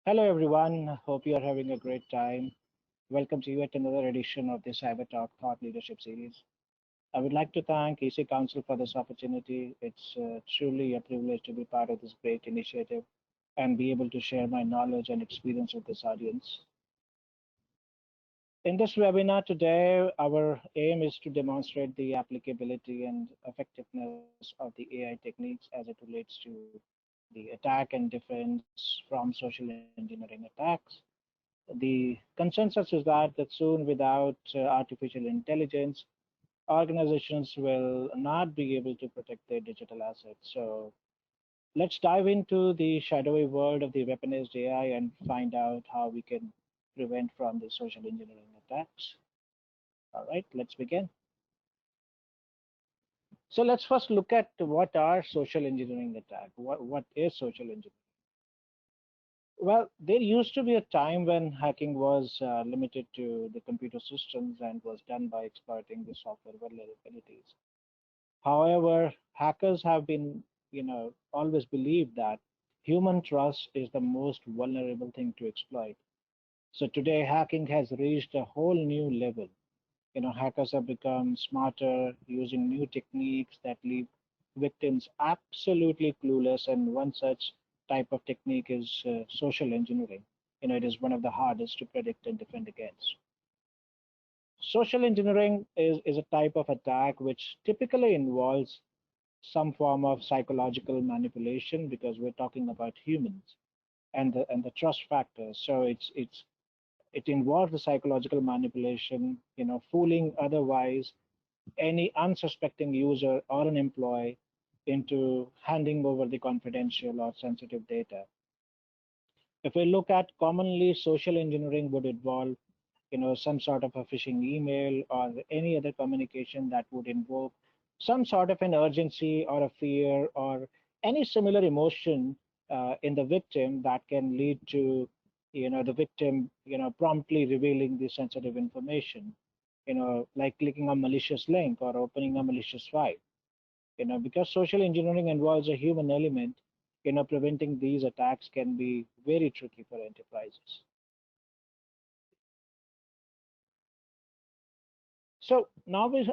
Hello, everyone. Hope you are having a great time. Welcome to yet another edition of the Cybertalk Thought Leadership Series. I would like to thank EC Council for this opportunity. It's truly a privilege to be part of this great initiative and be able to share my knowledge and experience with this audience. In this webinar today, our aim is to demonstrate the applicability and effectiveness of the AI techniques as it relates to the attack and defense from social engineering attacks. The consensus is that soon without artificial intelligence, organizations will not be able to protect their digital assets. So let's dive into the shadowy world of the weaponized AI and find out how we can prevent from the social engineering attacks. All right, let's begin. So let's first look at what are social engineering attack. What is social engineering? Well, there used to be a time when hacking was limited to the computer systems and was done by exploiting the software vulnerabilities. However, hackers have been, always believed that human trust is the most vulnerable thing to exploit. So today, hacking has reached a whole new level. Hackers have become smarter, using new techniques that leave victims absolutely clueless. And one such type of technique is social engineering. It is one of the hardest to predict and defend against. Social engineering is a type of attack which typically involves some form of psychological manipulation because we're talking about humans and the trust factor. So it involves the psychological manipulation, fooling otherwise any unsuspecting user or an employee into handing over the confidential or sensitive data. If we look at commonly, social engineering would involve, some sort of a phishing email or any other communication that would invoke some sort of an urgency or a fear or any similar emotion in the victim that can lead to, the victim, promptly revealing the sensitive information, like clicking a malicious link or opening a malicious file. Because social engineering involves a human element, preventing these attacks can be very tricky for enterprises. So now we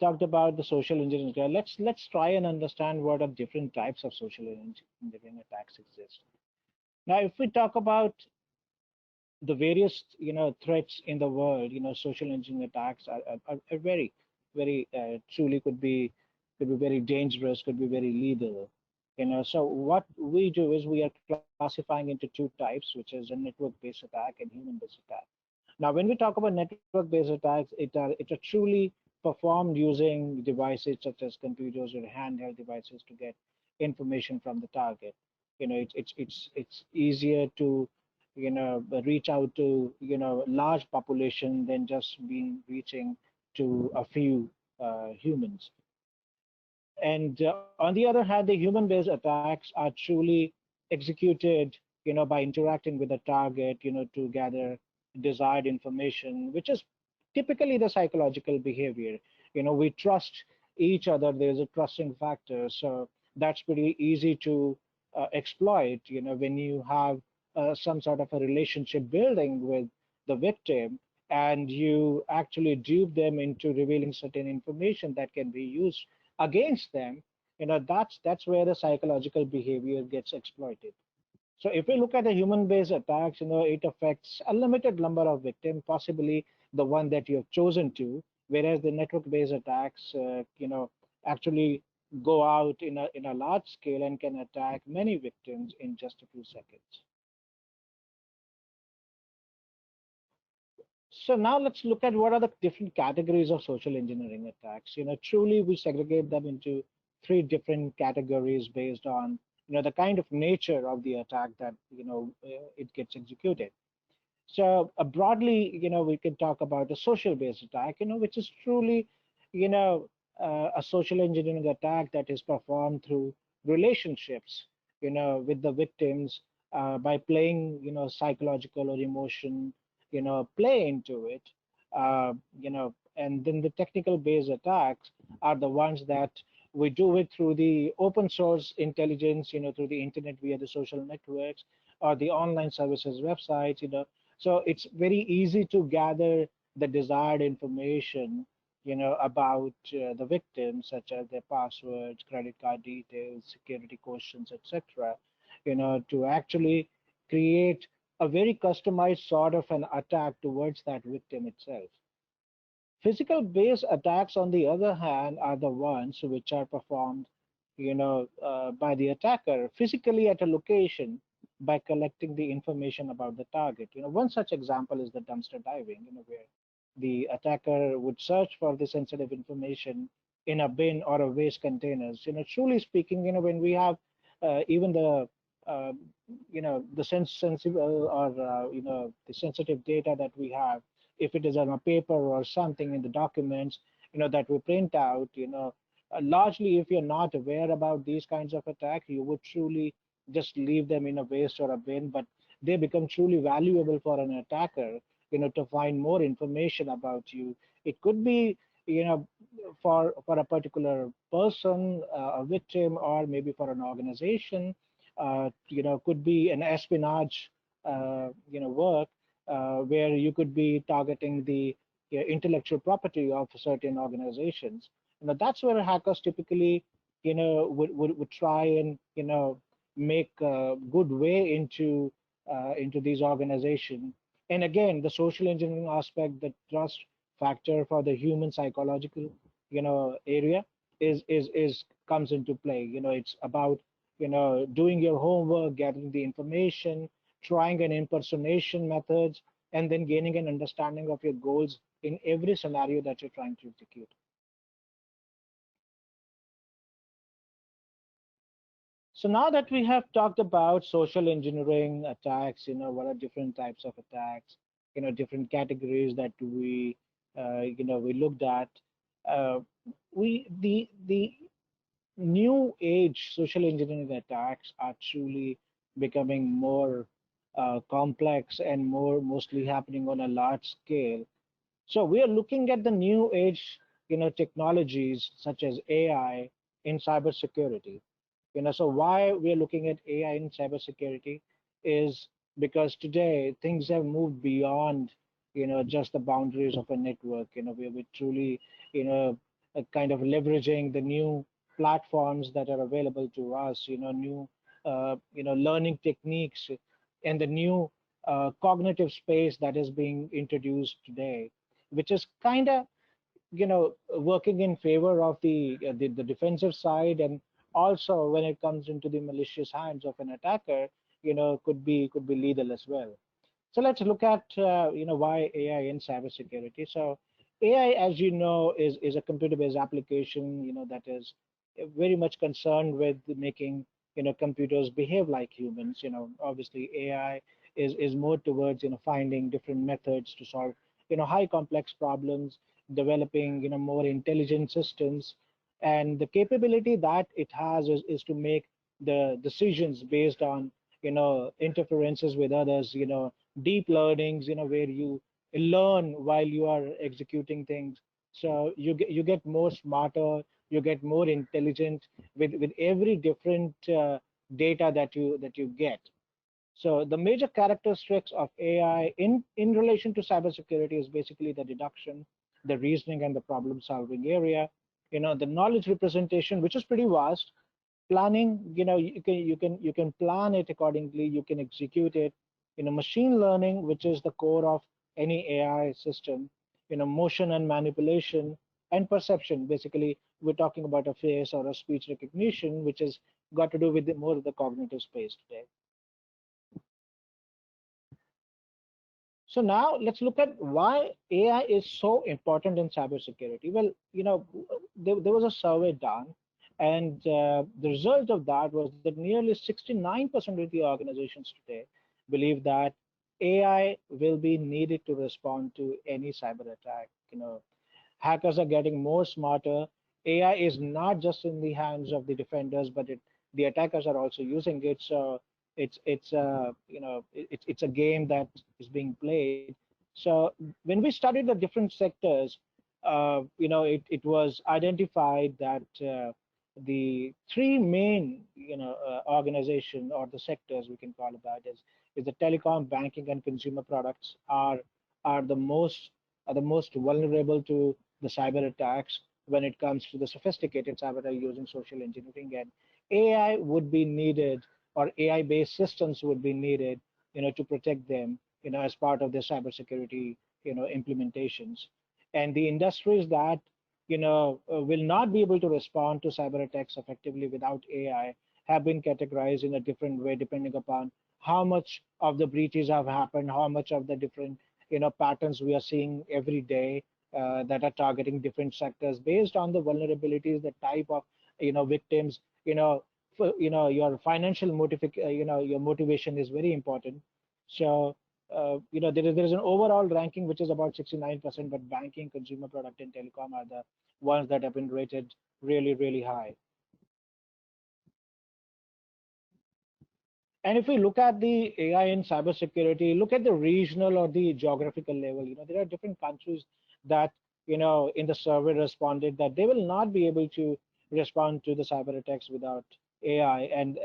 talked about the social engineering. Let's try and understand what are different types of social engineering attacks exist. Now, if we talk about the various threats in the world, social engineering attacks are very, very truly could be very dangerous, could be very lethal. So what we do is we are classifying into two types, which is a network-based attack and human-based attack. Now, when we talk about network-based attacks, it are truly performed using devices such as computers or handheld devices to get information from the target. It's easier to reach out to large population than just being reaching to a few humans. And on the other hand, the human-based attacks are truly executed, by interacting with the target, to gather desired information, which is typically the psychological behavior. We trust each other. There's a trusting factor, so that's pretty easy to exploit. When you have some sort of a relationship building with the victim, and you actually dupe them into revealing certain information that can be used against them, that's where the psychological behavior gets exploited. So if we look at the human-based attacks, it affects a limited number of victims, possibly the one that you have chosen to, whereas the network-based attacks, actually go out in a large scale and can attack many victims in just a few seconds. So now let's look at what are the different categories of social engineering attacks. Truly we segregate them into three different categories based on, the kind of nature of the attack that, it gets executed. So broadly, we can talk about a social-based attack, which is truly, a social engineering attack that is performed through relationships, with the victims by playing, psychological or emotion, play into it, and then the technical-based attacks are the ones that we do it through the open source intelligence, through the internet via the social networks, or the online services websites, so it's very easy to gather the desired information, about the victims, such as their passwords, credit card details, security questions, etc., to actually create a very customized sort of an attack towards that victim itself. Physical based attacks, on the other hand, are the ones which are performed, by the attacker physically at a location by collecting the information about the target. One such example is the dumpster diving, where the attacker would search for the sensitive information in a bin or a waste containers. Truly speaking, when we have even uh, the sensible or the sensitive data that we have, if it is on a paper or something in the documents, that we print out, largely if you're not aware about these kinds of attacks, you would truly just leave them in a waste or a bin, but they become truly valuable for an attacker, to find more information about you. It could be, for a particular person, a victim, or maybe for an organization. Could be an espionage, work, where you could be targeting the intellectual property of certain organizations. That's where hackers typically, would try and, make a good way into these organizations. And again, the social engineering aspect, the trust factor for the human psychological, area is comes into play. It's about, doing your homework, getting the information, trying an impersonation methods, and then gaining an understanding of your goals in every scenario that you're trying to execute. So now that we have talked about social engineering attacks, what are different types of attacks, different categories that we looked at. Uh, the new age social engineering attacks are truly becoming more complex and more mostly happening on a large scale. So we are looking at the new age, technologies such as AI in cybersecurity. So why we are looking at AI in cybersecurity is because today things have moved beyond, just the boundaries of a network. We're truly, kind of leveraging the new platforms that are available to us. New, learning techniques and the new cognitive space that is being introduced today, which is kind of, working in favor of the defensive side, and also when it comes into the malicious hands of an attacker, could be lethal as well. So let's look at, why AI in cybersecurity. So AI, as you know, is a computer-based application, that is very much concerned with making, computers behave like humans. Obviously AI is more towards, finding different methods to solve, high complex problems, developing, more intelligent systems, and the capability that it has is to make the decisions based on, interferences with others, deep learnings, where you learn while you are executing things. So you get more smarter, you get more intelligent with every different data that you get. So the major characteristics of AI in relation to cybersecurity is basically the deduction, the reasoning, and the problem solving area. The knowledge representation, which is pretty vast. Planning, you can plan it accordingly, you can execute it. Machine learning, which is the core of any AI system. Motion and manipulation, and perception. Basically, we're talking about a face or a speech recognition, which has got to do with more of the cognitive space today. So now let's look at why AI is so important in cybersecurity. Well, there was a survey done, and the result of that was that nearly 69% of the organizations today believe that AI will be needed to respond to any cyber attack. Hackers are getting more smarter. AI is not just in the hands of the defenders, but the attackers are also using it. So it's a game that is being played. So when we studied the different sectors, it was identified that the three main organization or the sectors we can call about is the telecom, banking, and consumer products are the most vulnerable to the cyber attacks when it comes to the sophisticated cyber attack using social engineering. And AI would be needed, or AI based systems would be needed, to protect them, as part of their cybersecurity implementations. And the industries that will not be able to respond to cyber attacks effectively without AI have been categorized in a different way depending upon how much of the breaches have happened, how much of the different patterns we are seeing every day that are targeting different sectors based on the vulnerabilities, the type of victims. Your financial your motivation is very important. So there is an overall ranking which is about 69%, but banking, consumer product, and telecom are the ones that have been rated really, really high. And if we look at the AI in cybersecurity, look at the regional or the geographical level. There are different countries that, in the survey responded that they will not be able to respond to the cyber attacks without AI. And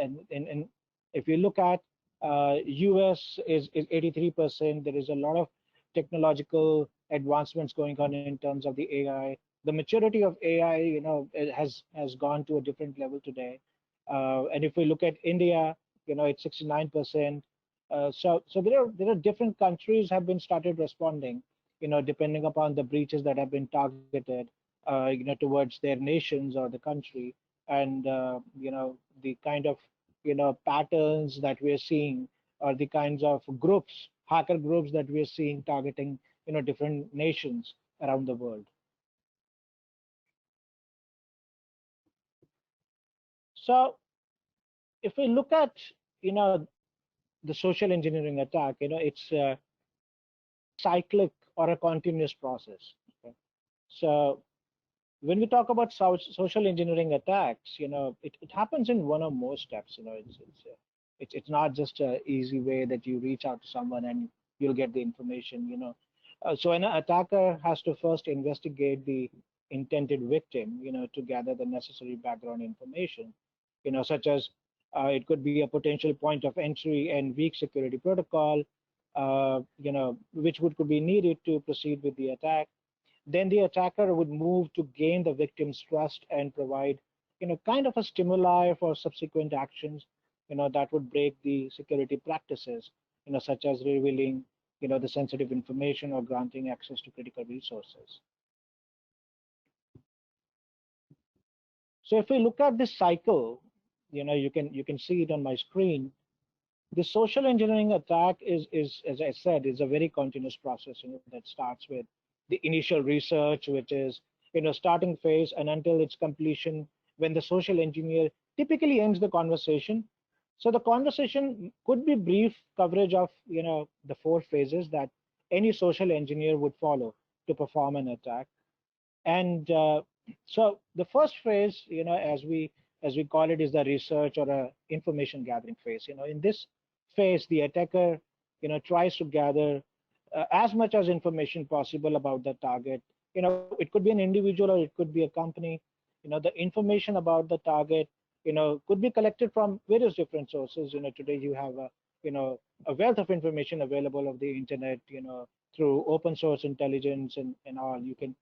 if you look at US is 83%, there is a lot of technological advancements going on in terms of the AI. The maturity of AI, it has gone to a different level today. And if we look at India, it's 69%. So there are different countries have been started responding, depending upon the breaches that have been targeted, towards their nations or the country, and the kind of patterns that we are seeing, or the kinds of groups, hacker groups that we are seeing targeting different nations around the world. So if we look at you know the social engineering attack, it's a cyclic or a continuous process. Okay? So when we talk about social engineering attacks, it happens in one or more steps. It's not just an easy way that you reach out to someone and you'll get the information. So an attacker has to first investigate the intended victim, to gather the necessary background information, such as it could be a potential point of entry and weak security protocol, which could be needed to proceed with the attack. Then the attacker would move to gain the victim's trust and provide, kind of a stimuli for subsequent actions, that would break the security practices, such as revealing, the sensitive information or granting access to critical resources. So if we look at this cycle, you can see it on my screen. The social engineering attack is, as I said, is a very continuous process, that starts with the initial research, which is, starting phase, and until its completion, when the social engineer typically ends the conversation. So the conversation could be brief coverage of, the four phases that any social engineer would follow to perform an attack. And so the first phase, as we call it, is the research or a information gathering phase. In this phase, the attacker, tries to gather as much as information possible about the target. It could be an individual or it could be a company. The information about the target, could be collected from various different sources. Today you have a wealth of information available of the internet, through open source intelligence and all. You can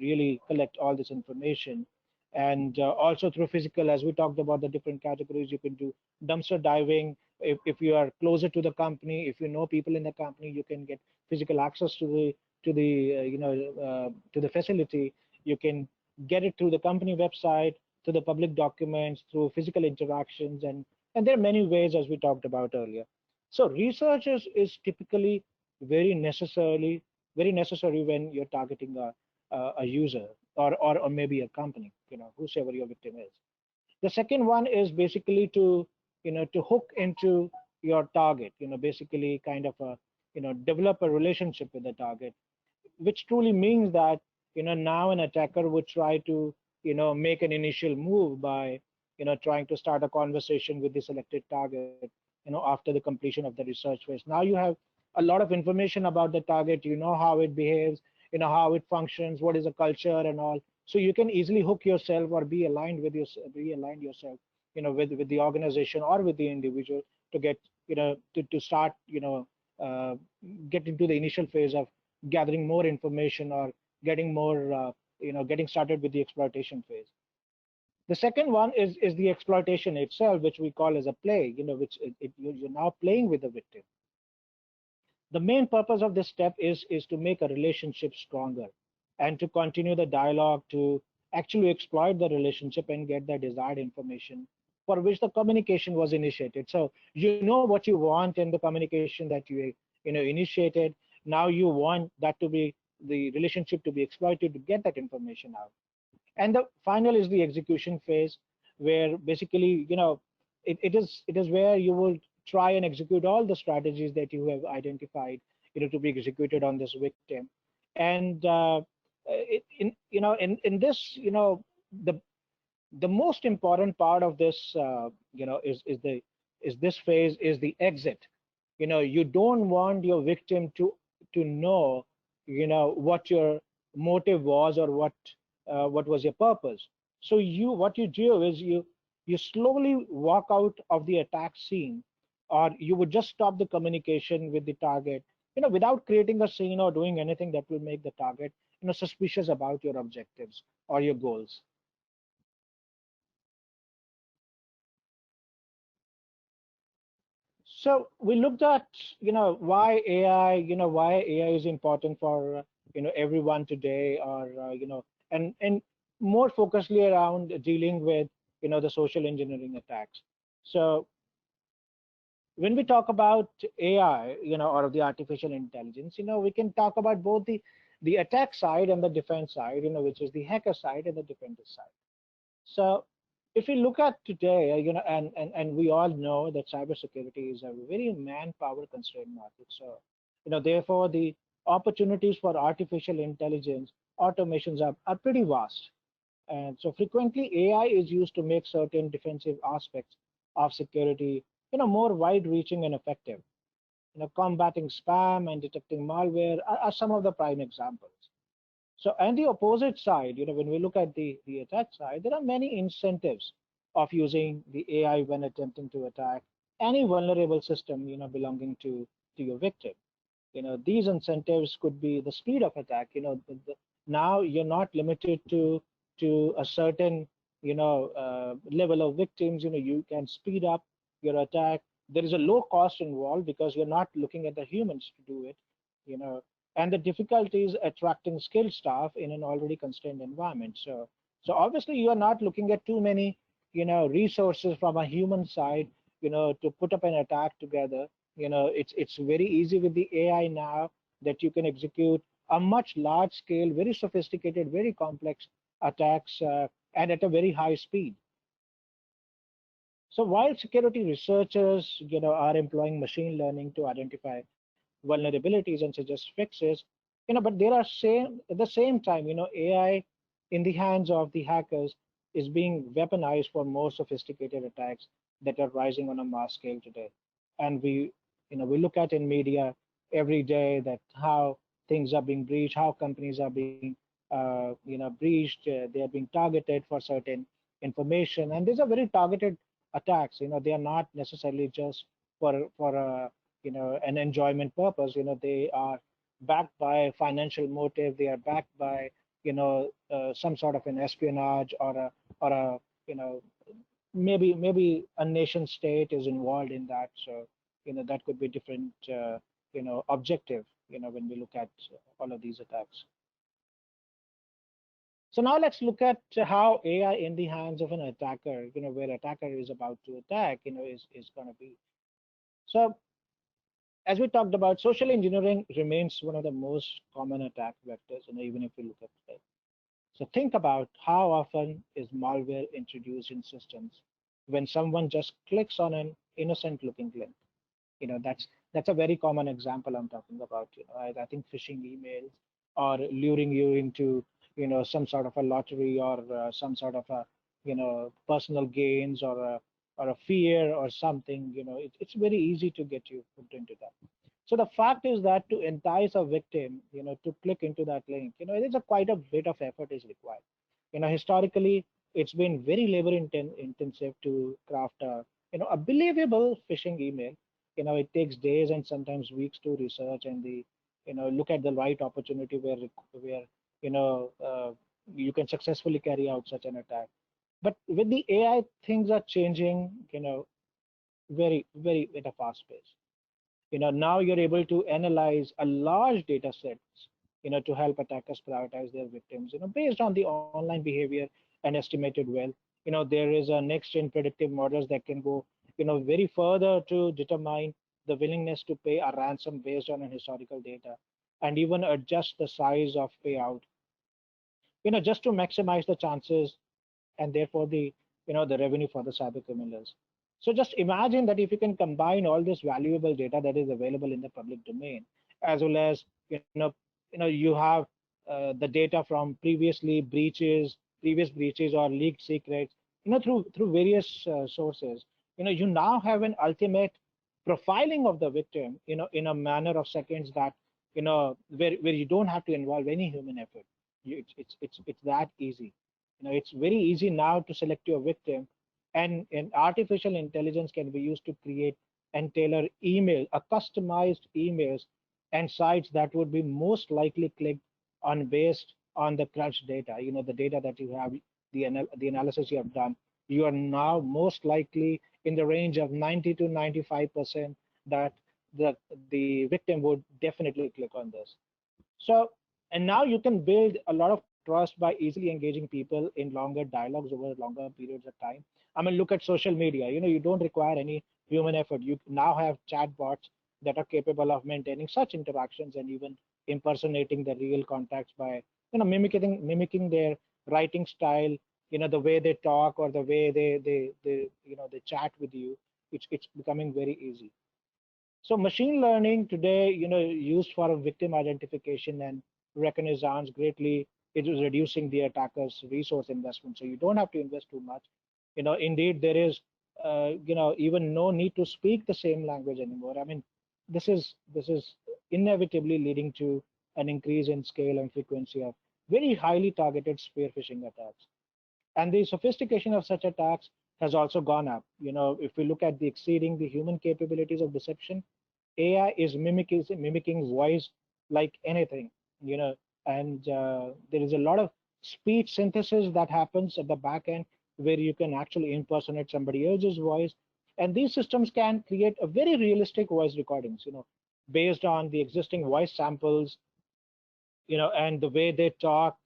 really collect all this information. And also through physical, as we talked about the different categories, you can do dumpster diving. If you are closer to the company, if you know people in the company, you can get physical access to the facility. You can get it through the company website, through the public documents, through physical interactions, and there are many ways, as we talked about earlier. So research is typically very necessary when you're targeting a user, or maybe a company, whosoever your victim is. The second one is basically to hook into your target, basically kind of develop a relationship with the target, which truly means that, now an attacker would try to, make an initial move by, trying to start a conversation with the selected target, after the completion of the research phase. Now you have a lot of information about the target, how it behaves, how it functions, what is the culture and all. So you can easily hook yourself or be aligned yourself, with the organization or with the individual to get, to start, uh, get into the initial phase of gathering more information or getting more, getting started with the exploitation phase. The second one is the exploitation itself, which we call as a play, which you're now playing with the victim. The main purpose of this step is to make a relationship stronger and to continue the dialogue, to actually exploit the relationship and get the desired information for which the communication was initiated. So you know what you want in the communication that you initiated. Now you want that to be the relationship to be exploited to get that information out. And the final is the execution phase, where basically, it is where you will try and execute all the strategies that you have identified, to be executed on this victim. And in this, the the most important part of this, is this phase is the exit. You don't want your victim to know, what your motive was, or what was your purpose. So what you do is you slowly walk out of the attack scene, or you would just stop the communication with the target, without creating a scene or doing anything that will make the target, suspicious about your objectives or your goals. So we looked at, why AI is important for, everyone today, or, and more focusedly around dealing with, the social engineering attacks. So when we talk about AI, or the artificial intelligence, we can talk about both the attack side and the defense side, which is the hacker side and the defender side. So if we look at today, and we all know that cybersecurity is a very manpower constrained market. So, therefore the opportunities for artificial intelligence automations are pretty vast. And so frequently AI is used to make certain defensive aspects of security, more wide reaching and effective. Combating spam and detecting malware are some of the prime examples. So, and the opposite side, when we look at the attack side, there are many incentives of using the AI when attempting to attack any vulnerable system, belonging to your victim. These incentives could be the speed of attack. Now you're not limited to a certain, level of victims. You can speed up your attack. There is a low cost involved because you're not looking at the humans to do it. You know, and the difficulty is attracting skilled staff in an already constrained environment. So obviously you are not looking at too many, resources from a human side, to put up an attack together. It's very easy with the AI now that you can execute a much large scale, very sophisticated, very complex attacks, and at a very high speed. So while security researchers, are employing machine learning to identify vulnerabilities and suggest fixes, but there are same at the same time, AI in the hands of the hackers is being weaponized for more sophisticated attacks that are rising on a mass scale today. And we look at in media every day that how things are being breached, how companies are being, breached, they are being targeted for certain information, and these are very targeted attacks. They are not necessarily just for a, an enjoyment purpose. They are backed by financial motive. They are backed by, some sort of an espionage, or a, maybe a nation state is involved in that. So, that could be different, objective, when we look at all of these attacks. So now let's look at how AI in the hands of an attacker, where attacker is about to attack, is going to be. So as we talked about, social engineering remains one of the most common attack vectors, even if we look at today. So think about how often is malware introduced in systems when someone just clicks on an innocent looking link. That's a very common example I'm talking about. I think phishing emails or luring you into, some sort of a lottery, or some sort of a, personal gains, or a fear or something. It's very easy to get you hooked into that. So the fact is that to entice a victim, to click into that link, it is quite a bit of effort is required. Historically, it's been very labor intensive to craft a believable phishing email. It takes days and sometimes weeks to research and look at the right opportunity where you know uh, you can successfully carry out such an attack. But with the AI, things are changing, very, very at a fast pace. Now you're able to analyze a large data sets, to help attackers prioritize their victims, based on the online behavior and estimated well. There is a next gen predictive models that can go, very further to determine the willingness to pay a ransom based on an historical data and even adjust the size of payout, just to maximize the chances and therefore the revenue for the cyber criminals. So just imagine that if you can combine all this valuable data that is available in the public domain, as well as you have the data from previous breaches or leaked secrets, through various sources, you now have an ultimate profiling of the victim, in a manner of seconds that where you don't have to involve any human effort. It's that easy. It's very easy now to select your victim, and artificial intelligence can be used to create and tailor a customized emails and sites that would be most likely clicked on based on the crunched data, the data that you have, the analysis you have done. You are now most likely in the range of 90 to 95% that the the victim would definitely click on this. So, and now you can build a lot of trust by easily engaging people in longer dialogues over longer periods of time. I mean, look at social media. You don't require any human effort. You now have chatbots that are capable of maintaining such interactions and even impersonating the real contacts by, mimicking their writing style, the way they talk or the way they chat with you. It's becoming very easy. So machine learning today, used for victim identification and reconnaissance greatly, it is reducing the attacker's resource investment. So you don't have to invest too much. Indeed, there is, even no need to speak the same language anymore. I mean, this is inevitably leading to an increase in scale and frequency of very highly targeted spear phishing attacks. And the sophistication of such attacks has also gone up. If we look at the exceeding the human capabilities of deception, AI is mimicking voice like anything, and there is a lot of speech synthesis that happens at the back end where you can actually impersonate somebody else's voice, and these systems can create a very realistic voice recordings, based on the existing voice samples, and the way they talk,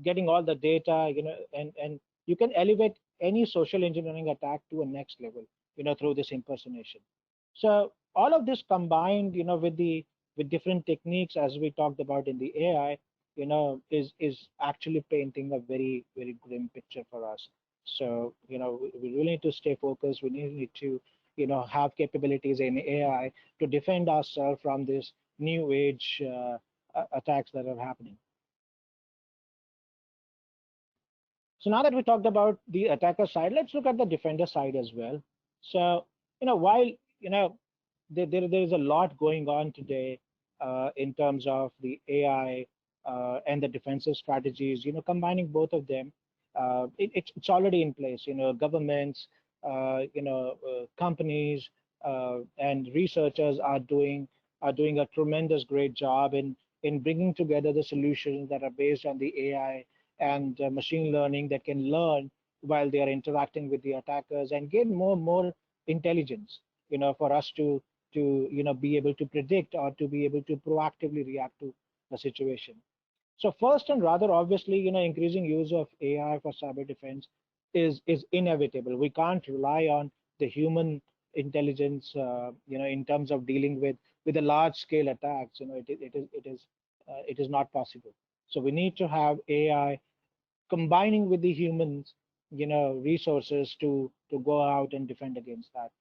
getting all the data, and you can elevate any social engineering attack to a next level, through this impersonation. So all of this combined, with different techniques, as we talked about in the AI, is actually painting a very, very grim picture for us. So, we really need to stay focused. We need to, have capabilities in AI to defend ourselves from this new age attacks that are happening. So now that we talked about the attacker side, let's look at the defender side as well. So, while there is a lot going on today in terms of the AI and the defensive strategies, combining both of them, it's already in place. Governments, companies, and researchers are doing a tremendous great job in bringing together the solutions that are based on the AI and machine learning that can learn while they are interacting with the attackers and gain more intelligence, for us to be able to predict or to be able to proactively react to the situation. So first and rather obviously, increasing use of AI for cyber defense is inevitable. We can't rely on the human intelligence, in terms of dealing with the large scale attacks. It is not possible. So we need to have AI combining with the humans, resources to go out and defend against that.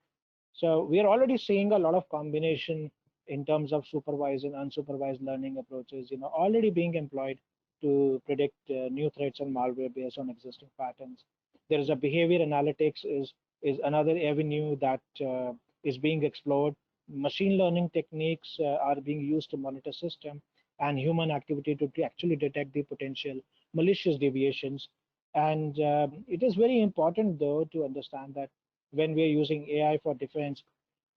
So we are already seeing a lot of combination in terms of supervised and unsupervised learning approaches, already being employed to predict new threats and malware based on existing patterns. There is a behavior analytics is another avenue that is being explored. Machine learning techniques are being used to monitor system and human activity to actually detect the potential malicious deviations. And it is very important, though, to understand that when we are using AI for defense,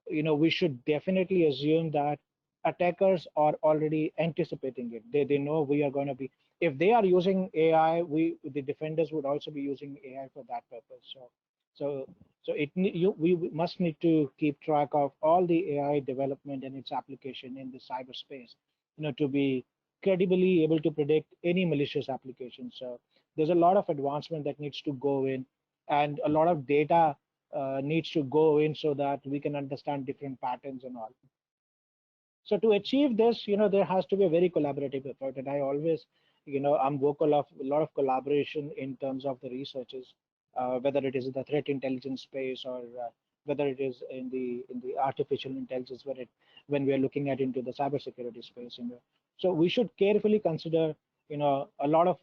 we should definitely assume that attackers are already anticipating it. They know we are going to be, if they are using AI, the defenders would also be using AI for that purpose. So so we must need to keep track of all the AI development and its application in the cyberspace, to be credibly able to predict any malicious application. So there's a lot of advancement that needs to go in, and a lot of data needs to go in so that we can understand different patterns and all. So to achieve this, there has to be a very collaborative effort. And I always, I'm vocal of a lot of collaboration in terms of the researches, whether it is in the threat intelligence space or whether it is in the artificial intelligence, when we are looking at into the cybersecurity space. So we should carefully consider, a lot of,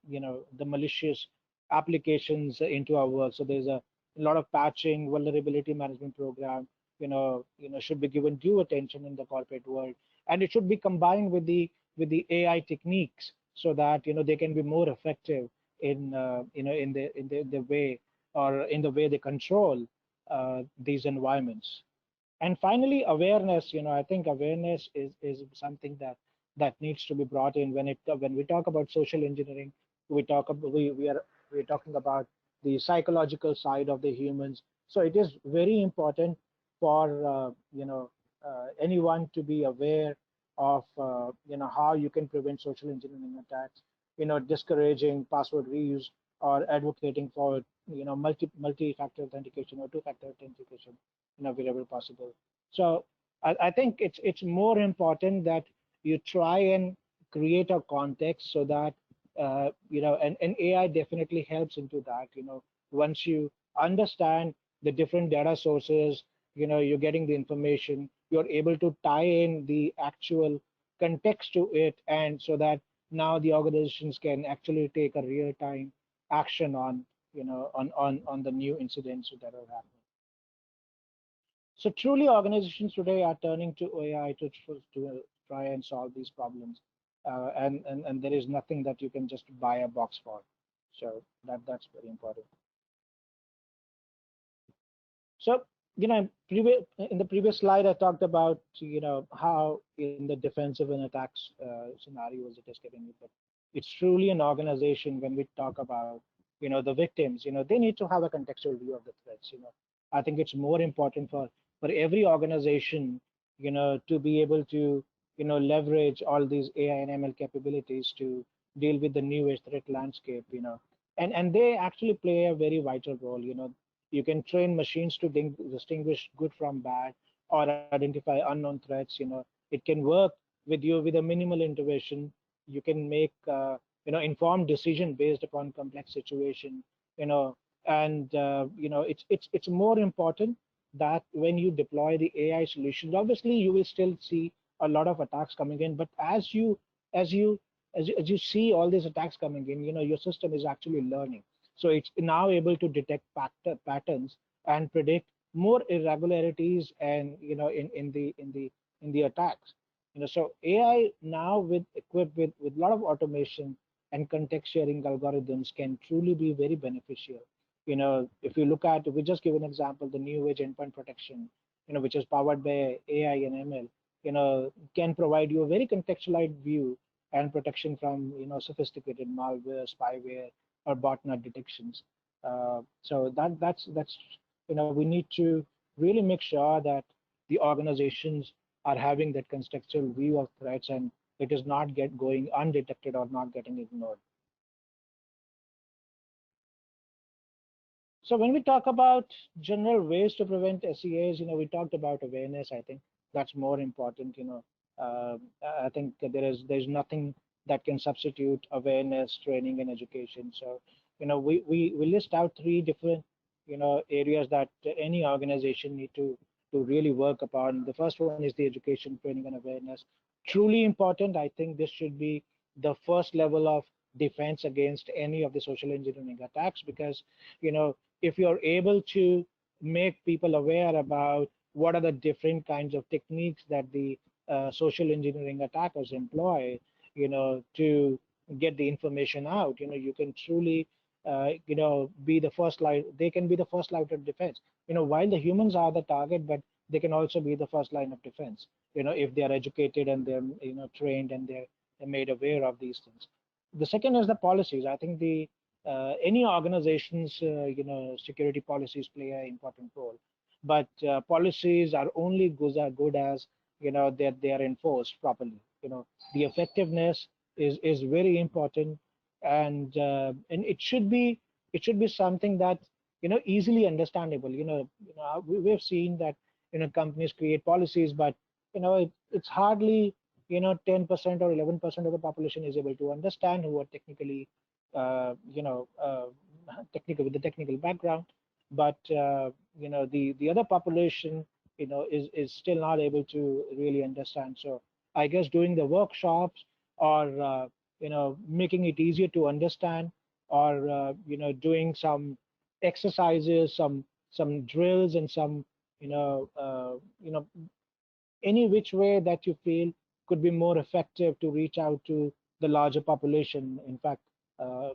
the malicious applications into our work. So there's a lot of patching, vulnerability management program, should be given due attention in the corporate world, and it should be combined with the AI techniques so that they can be more effective in the way, or in the way they control these environments. And finally, awareness. I think awareness is something that needs to be brought in when we talk about social engineering. We're talking about the psychological side of the humans. So it is very important for anyone to be aware of how you can prevent social engineering attacks. Discouraging password reuse or advocating for multi-factor authentication or two-factor authentication wherever possible. So I think it's more important that you try and create a context so that and AI definitely helps into that. Once you understand the different data sources, you're getting the information, you're able to tie in the actual context to it, and so that now the organizations can actually take a real-time action on on the new incidents that are happening. So truly, organizations today are turning to AI to try and solve these problems, and there is nothing that you can just buy a box for. So that's very important. So in the previous slide, I talked about how in the defensive and attacks scenarios it is getting it, but it's truly an organization when we talk about the victims. They need to have a contextual view of the threats. I think it's more important for every organization to be able to leverage all these AI and ML capabilities to deal with the new age threat landscape. And they actually play a very vital role. You can train machines to distinguish good from bad or identify unknown threats. It can work with you with a minimal intervention. You can make informed decision based upon complex situation. You know, and it's more important that when you deploy the AI solutions, obviously you will still see a lot of attacks coming in. But as you as you see all these attacks coming in, your system is actually learning. So it's now able to detect patterns and predict more irregularities and in the attacks. So AI now equipped with a lot of automation and context sharing algorithms can truly be very beneficial. If you look at, if we just give an example, the new age endpoint protection, which is powered by AI and ML, can provide you a very contextualized view and protection from sophisticated malware, spyware, or botnet detections. So that's we need to really make sure that the organizations are having that contextual view of threats, and it is not going undetected or not getting ignored. So when we talk about general ways to prevent SEAs, we talked about awareness. I think that's more important. I think there's nothing that can substitute awareness, training, and education. So we list out three different areas that any organization need to really work upon. The first one is the education, training, and awareness. Truly important. I think this should be the first level of defense against any of the social engineering attacks, because if you're able to make people aware about what are the different kinds of techniques that the social engineering attackers employ, to get the information out. You can truly, be the first line. They can be the first line of defense. While the humans are the target, but they can also be the first line of defense. If they are educated and they're, trained and they're made aware of these things. The second is the policies. I think the any organization's, security policies play an important role, but policies are only good as that they are enforced properly. The effectiveness is very important, and it should be something that easily understandable. We've seen that companies create policies, but it's hardly 10% or 11% of the population is able to understand, who are technically technical, with the technical background, but the other population is still not able to really understand. So I guess doing the workshops, or making it easier to understand, or doing some exercises, some drills, and some any which way that you feel could be more effective to reach out to the larger population. In fact, uh,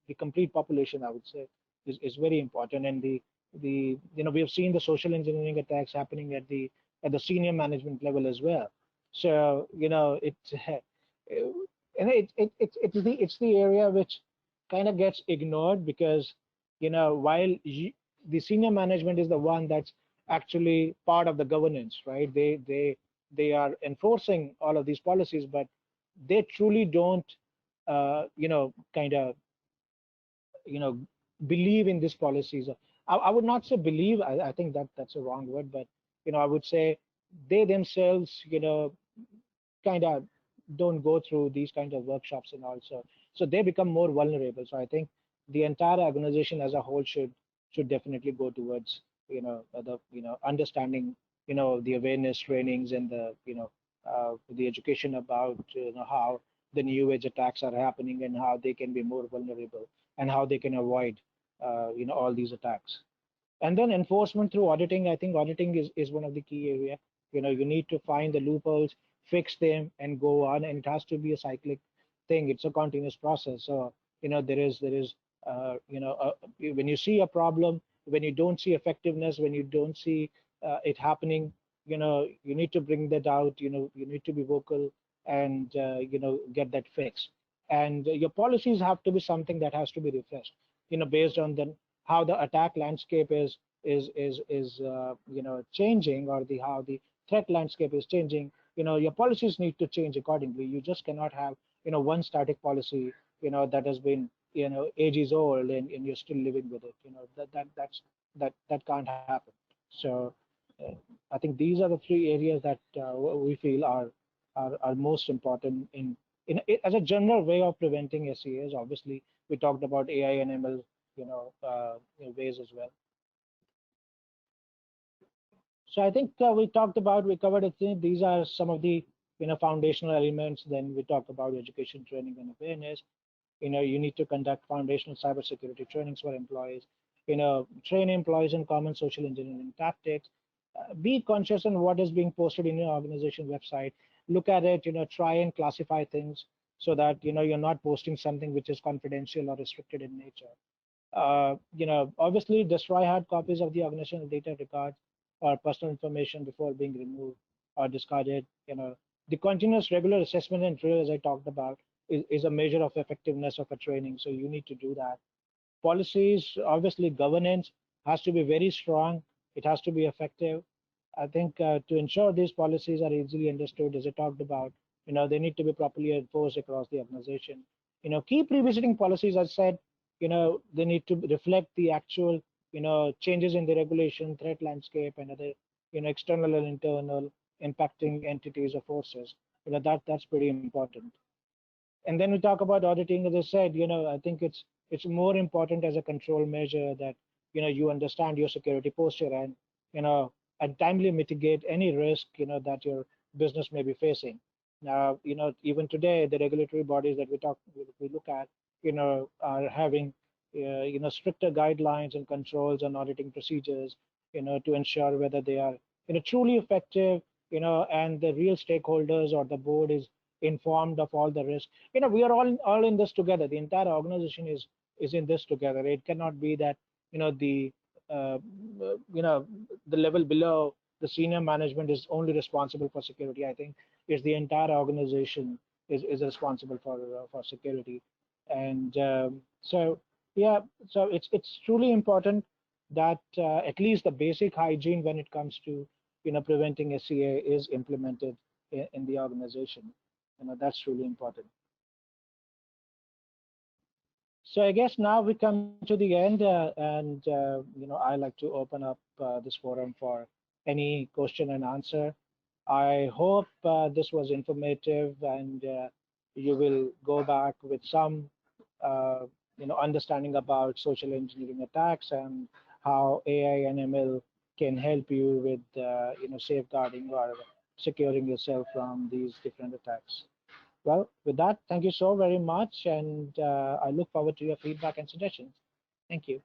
the complete population, I would say, is very important. And we have seen the social engineering attacks happening at the senior management level as well. So it's and it's the area which kind of gets ignored, because while the senior management is the one that's actually part of the governance, right? They are enforcing all of these policies, but they truly don't, kind of, you know, believe in these policies. I would not say believe. I think that's a wrong word, but I would say they themselves, kind of don't go through these kinds of workshops, and also so they become more vulnerable. So I think the entire organization as a whole should definitely go towards the understanding, the awareness trainings, and the education about how the new age attacks are happening, and how they can be more vulnerable, and how they can avoid all these attacks. And then enforcement through auditing. I think auditing is one of the key area. You need to find the loopholes, fix them, and go on. And it has to be a cyclic thing. It's a continuous process. So there is when you see a problem, when you don't see effectiveness, when you don't see it happening, you need to bring that out. You need to be vocal, and get that fixed. And your policies have to be something that has to be refreshed, based on how the attack landscape is changing, or the how the threat landscape is changing. Your policies need to change accordingly. You just cannot have one static policy that has been ages old, and you're still living with it. That can't happen. So uh, I think these are the three areas that we feel are most important as a general way of preventing SEAs. Obviously, we talked about AI and ML, ways as well. So I think we covered it. These are some of the foundational elements. Then we talked about education, training, and awareness. You need to conduct foundational cybersecurity trainings for employees. Train employees in common social engineering tactics. Be conscious on what is being posted in your organization website. Look at it. Try and classify things so that you're not posting something which is confidential or restricted in nature. Obviously destroy hard copies of the organizational data records or personal information before being removed or discarded. The continuous regular assessment and drill, as I talked about, is a measure of effectiveness of a training. So you need to do that. Policies, obviously, governance has to be very strong. It has to be effective. I think to ensure these policies are easily understood, as I talked about, they need to be properly enforced across the organization. Keep revisiting policies. As I said, they need to reflect the actual, changes in the regulation, threat landscape, and other, external and internal impacting entities or forces. That's pretty important. And then we talk about auditing. As I said, I think it's more important as a control measure that you understand your security posture, you know and timely mitigate any risk that your business may be facing. Now, even today, the regulatory bodies that we look at, are having stricter guidelines and controls on auditing procedures, to ensure whether they are truly effective, and the real stakeholders or the board is informed of all the risk. We are all in this together. The entire organization is in this together. It cannot be that the uh, the level below the senior management is only responsible for security. I think it's the entire organization is responsible for security. And so yeah, so it's truly important that at least the basic hygiene when it comes to preventing SEA is implemented in the organization. That's really important. So I guess now we come to the end, and I like to open up this forum for any question and answer. I hope this was informative, and you will go back with some understanding about social engineering attacks and how AI and ML can help you with safeguarding or securing yourself from these different attacks. Well, with that, thank you so very much, and I look forward to your feedback and suggestions. Thank you.